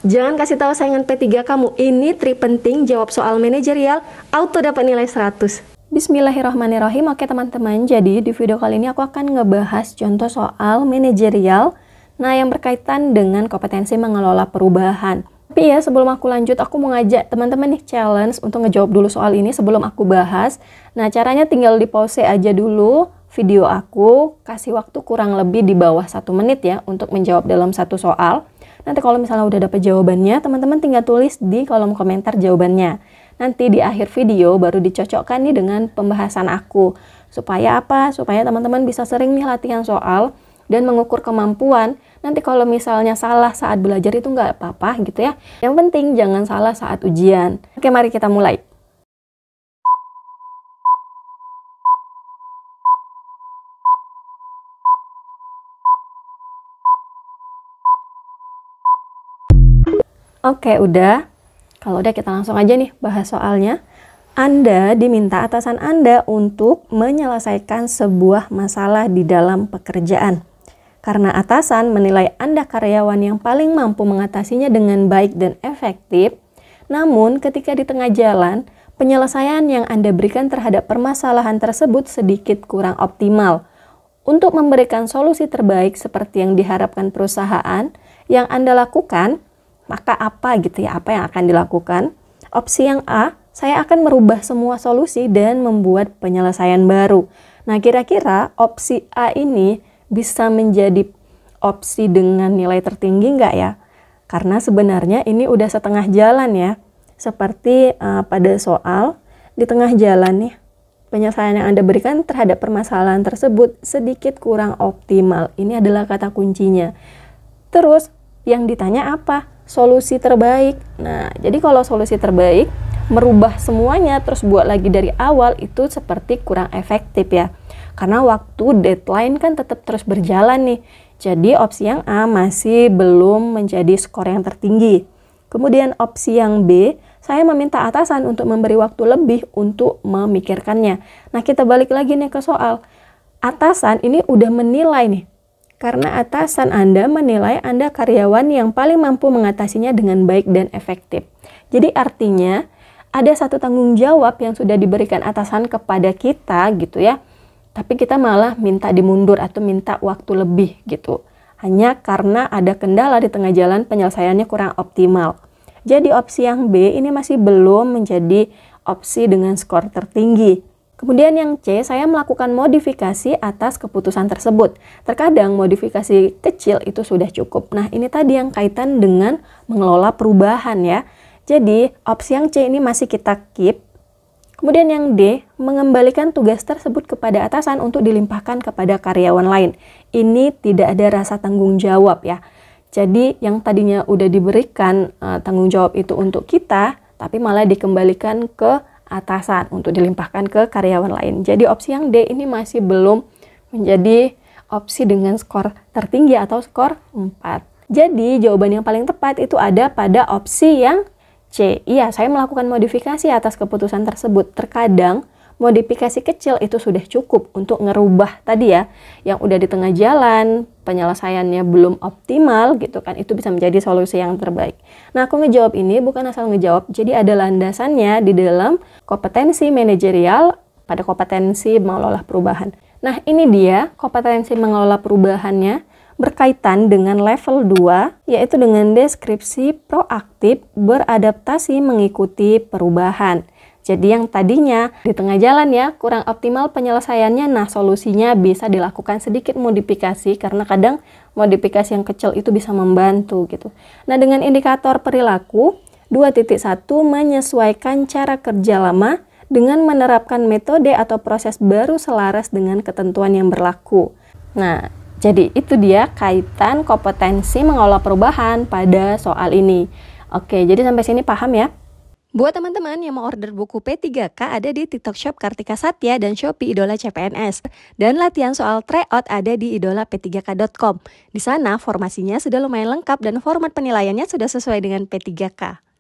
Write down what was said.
Jangan kasih tahu saingan P3 kamu, ini trik penting jawab soal manajerial, auto dapat nilai 100. Bismillahirrahmanirrahim. Oke teman-teman, jadi di video kali ini aku akan ngebahas contoh soal manajerial, nah yang berkaitan dengan kompetensi mengelola perubahan. Tapi ya sebelum aku lanjut, aku mau ngajak teman-teman nih challenge untuk ngejawab dulu soal ini sebelum aku bahas. Nah caranya tinggal di pause aja dulu video aku, kasih waktu kurang lebih di bawah 1 menit ya untuk menjawab dalam satu soal. Nanti kalau misalnya udah dapet jawabannya, teman-teman tinggal tulis di kolom komentar jawabannya. Nanti di akhir video baru dicocokkan nih dengan pembahasan aku. Supaya apa? Supaya teman-teman bisa sering nih latihan soal dan mengukur kemampuan. Nanti kalau misalnya salah saat belajar itu nggak apa-apa gitu ya. Yang penting jangan salah saat ujian. Oke, mari kita mulai. Oke, udah. Kalau udah kita langsung aja nih bahas soalnya. Anda diminta atasan Anda untuk menyelesaikan sebuah masalah di dalam pekerjaan. Karena atasan menilai Anda karyawan yang paling mampu mengatasinya dengan baik dan efektif, namun ketika di tengah jalan, penyelesaian yang Anda berikan terhadap permasalahan tersebut sedikit kurang optimal. Untuk memberikan solusi terbaik seperti yang diharapkan perusahaan, yang Anda lakukan, maka apa gitu ya, apa yang akan dilakukan? Opsi yang A, saya akan merubah semua solusi dan membuat penyelesaian baru. Nah, kira-kira opsi A ini bisa menjadi opsi dengan nilai tertinggi nggak ya? Karena sebenarnya ini udah setengah jalan ya. Seperti pada soal, di tengah jalan nih, penyelesaian yang Anda berikan terhadap permasalahan tersebut sedikit kurang optimal. Ini adalah kata kuncinya. Terus, yang ditanya apa? Solusi terbaik. Nah, jadi kalau solusi terbaik, merubah semuanya terus buat lagi dari awal itu seperti kurang efektif ya. Karena waktu deadline kan tetap terus berjalan nih. Jadi opsi yang A masih belum menjadi skor yang tertinggi. Kemudian opsi yang B, saya meminta atasan untuk memberi waktu lebih untuk memikirkannya. Nah, kita balik lagi nih ke soal. Atasan ini udah menilai nih. Karena atasan Anda menilai Anda karyawan yang paling mampu mengatasinya dengan baik dan efektif. Jadi artinya ada satu tanggung jawab yang sudah diberikan atasan kepada kita gitu ya. Tapi kita malah minta dimundur atau minta waktu lebih gitu. Hanya karena ada kendala di tengah jalan penyelesaiannya kurang optimal. Jadi opsi yang B ini masih belum menjadi opsi dengan skor tertinggi. Kemudian yang C, saya melakukan modifikasi atas keputusan tersebut. Terkadang modifikasi kecil itu sudah cukup. Nah, ini tadi yang kaitan dengan mengelola perubahan ya. Jadi opsi yang C ini masih kita keep. Kemudian yang D, mengembalikan tugas tersebut kepada atasan untuk dilimpahkan kepada karyawan lain. Ini tidak ada rasa tanggung jawab ya. Jadi yang tadinya udah diberikan tanggung jawab itu untuk kita, tapi malah dikembalikan ke atasan untuk dilimpahkan ke karyawan lain. Jadi opsi yang D ini masih belum menjadi opsi dengan skor tertinggi atau skor 4. Jadi jawaban yang paling tepat itu ada pada opsi yang C. Iya, saya melakukan modifikasi atas keputusan tersebut. Terkadang modifikasi kecil itu sudah cukup untuk ngerubah tadi ya, yang udah di tengah jalan, penyelesaiannya belum optimal gitu kan, itu bisa menjadi solusi yang terbaik. Nah, aku ngejawab ini bukan asal ngejawab, jadi ada landasannya di dalam kompetensi manajerial pada kompetensi mengelola perubahan. Nah, ini dia kompetensi mengelola perubahannya berkaitan dengan level 2, yaitu dengan deskripsi proaktif beradaptasi mengikuti perubahan. Jadi yang tadinya di tengah jalan ya, kurang optimal penyelesaiannya, nah solusinya bisa dilakukan sedikit modifikasi, karena kadang modifikasi yang kecil itu bisa membantu gitu. Nah, dengan indikator perilaku, 2.1 menyesuaikan cara kerja lama dengan menerapkan metode atau proses baru selaras dengan ketentuan yang berlaku. Nah, jadi itu dia kaitan kompetensi mengelola perubahan pada soal ini. Oke, jadi sampai sini paham ya? Buat teman-teman yang mau order buku P3K, ada di TikTok Shop Kartika Satya dan Shopee Idola CPNS. Dan latihan soal tryout ada di idolap3k.com. Di sana formasinya sudah lumayan lengkap dan format penilaiannya sudah sesuai dengan P3K.